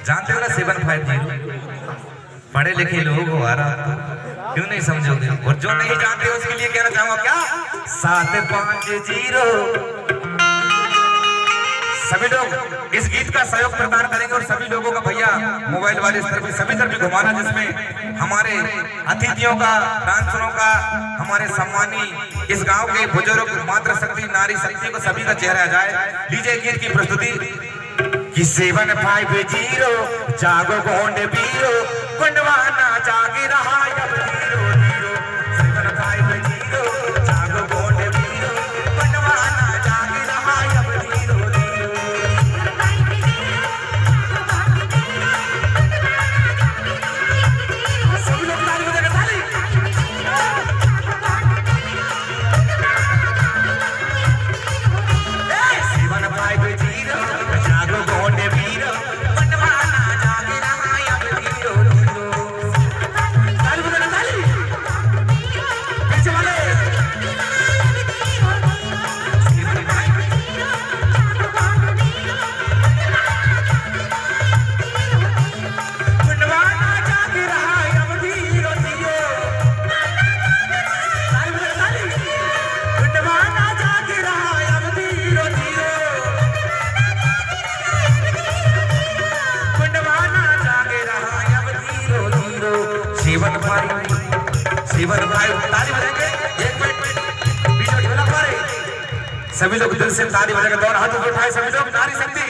जानते हो ना 750 पढ़े लिखे लोग हो आ रहा क्यों नहीं समझोगे? और जो नहीं जानते उसके लिए कहना चाहूंगा क्या 750 सभी लोग इस गीत का सहयोग प्रदान करेंगे और सभी लोगों का भैया मोबाइल वाले स्तर पे सभी तरफ घुमाना जिसमें हमारे अतिथियों का, डांसरों का, हमारे सम्मानी इस गांव के बुजुर्ग, मातृशक्ति, नारी शक्ति को सभी का चेहरा आ जाए। लीजिए गीत की प्रस्तुति कि 750 जागो गोंडे बीरो गुंडवाना जागे रहा अब धीरो धीरो 750 जागो गोंडे बीरो गुंडवाना जागे रहा अब धीरो धीरो। सभी लोग ताली बजाकर ताली। 750 जागो गोंडे बीरो गुंडवाना जागे रहा अब धीरो धीरो। ताली बजाकर ताली। पीछे वाले गुंडवाना जागे रहा अब धीरो धीरो। ताली बजाकर ताली। गुंडवाना जागे रहा अब धीरो धीरो। गुंडवाना जागे रहा अब धीरो धीरो। 750 ताली बजाएंगे। एक मिनट बीच में ढोलक मारे सभी लोग दिल से ताली बजाएंगे। दोनों हाथ ऊपर उठाए सभी लोग, नारी शक्ति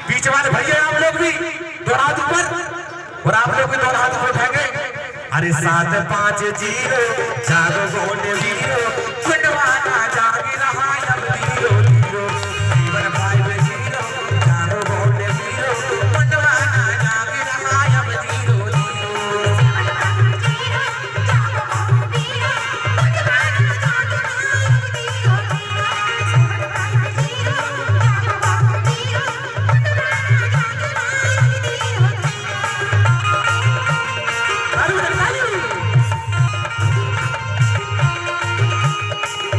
पीछे वाले भैया आप लोग भी दोनों हाथ ऊपर और आप लोग भी दोनों हाथ ऊपर उठाएंगे। अरे 750 जागो गोंडे वीरो गुंडवाना जागे रहा अब धीरो धीरो। 750 जागो गोंडे वीरो गुंडवाना जागे रहा अब धीरो धीरो।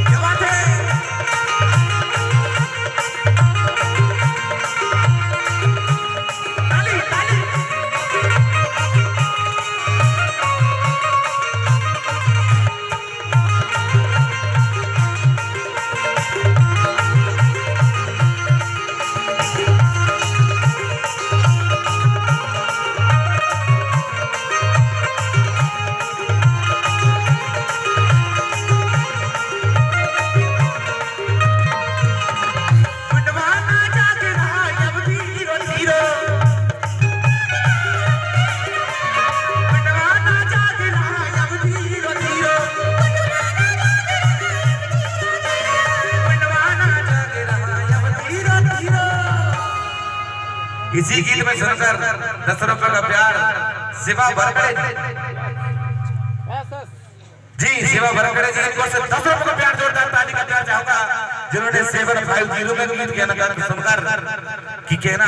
क्या बात है? ताली ताली। गुंडवाना जागे रहा अब धीरो धीरो। गुंडवाना जागे रहा अब धीरो धीरो। गुंडवाना जागे रहा अब धीरो धीरो। इसी गीत में सुनकर 10 रुपए का प्यार शिवा भरकड़े जी, शिवा भरकड़े जी इनको से 10 रुपए का प्यार, जोरदार ताली का प्यार चाहूंगा जिन्होंने 750 में गीत गाना गाना सुनकर कि कहना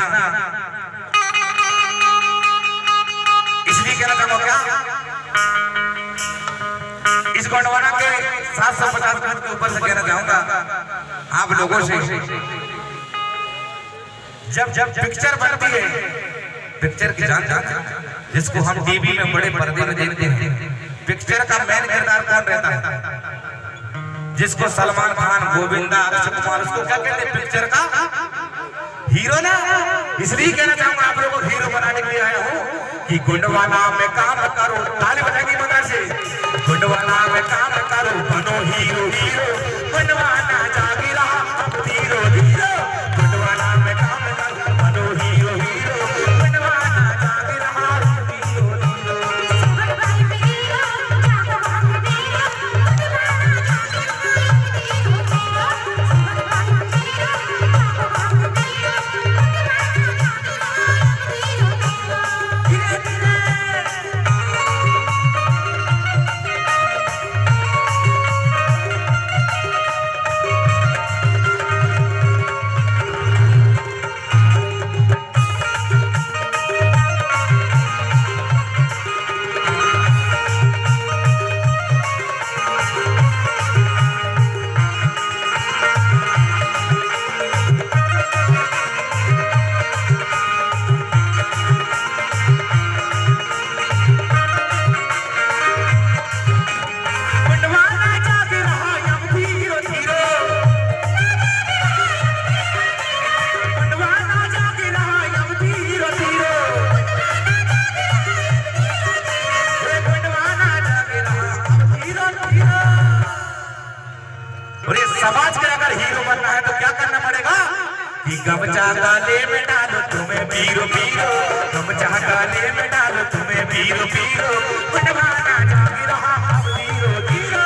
इसलिए कहना चाहूंगा क्या इस गोंडवाना के 750 गीत के ऊपर से कहना चाहूंगा आप लोगों से जब पिक्चर बनती है, पिक्चर की जान जिसको हम टीवी में बड़े पर्दे में देखते हैं, पिक्चर का मेन किरदार कौन रहता है? जिसको सलमान खान, गोविंदा, अक्षय कुमार, उसको क्या कहते हैं? पिक्चर का हीरो ना। इसलिए कहना चाहूंगा आप लोगों को हीरो बनाने के लिए आया हूँ कि गुंडवाना में काम करो। ताली बजाएंगे मगर से। गुंडवाना में काम करो, बनो हीरो हीरो। गुंडवाना जागे रहा अब धीरो धीरो। गुंडवाना में काम करो, बनो हीरो हीरो। गुंडवाना जागे रहा अब धीरो धीरो। कि गमछा गाले में डालो तुम्हें पीरो पीरो, गमछा गाले में डालो तुम्हें पीरो पीरो, बनवाना जागी रहा हम धीरो धीरो।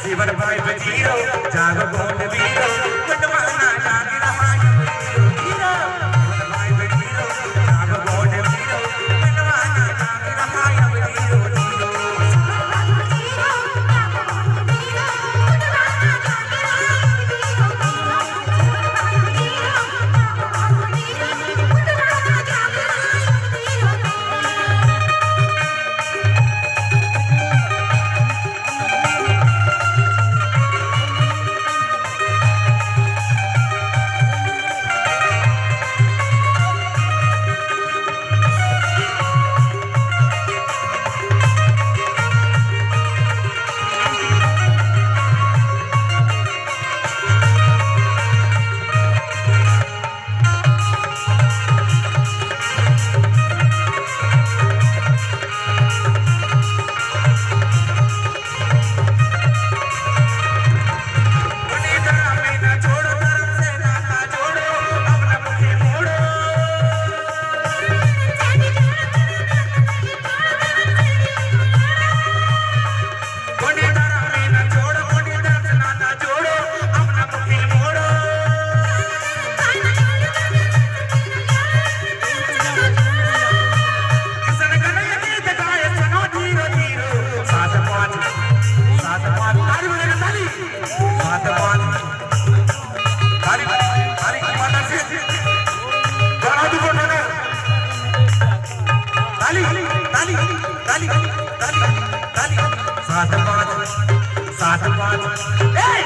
जीवन भाई बजीरो जागो गोंड वीरो, बनवाना जागी रहा हीरो, जीवन भाई बजीरो जागो गोंड वीरो, बनवाना जागी रहा हीरो हीरो।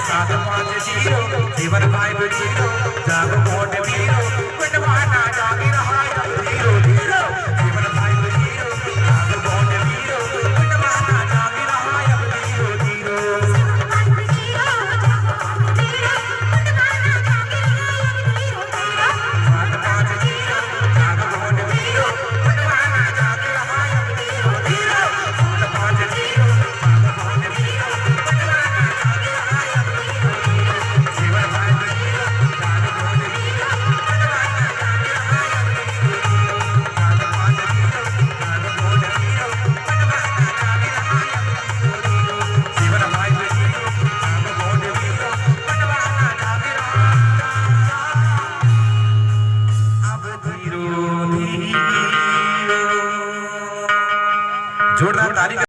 सात पाँच जीरो, जीवन भाई बजीरो जागो गोंड वीरो, बनवाना जागी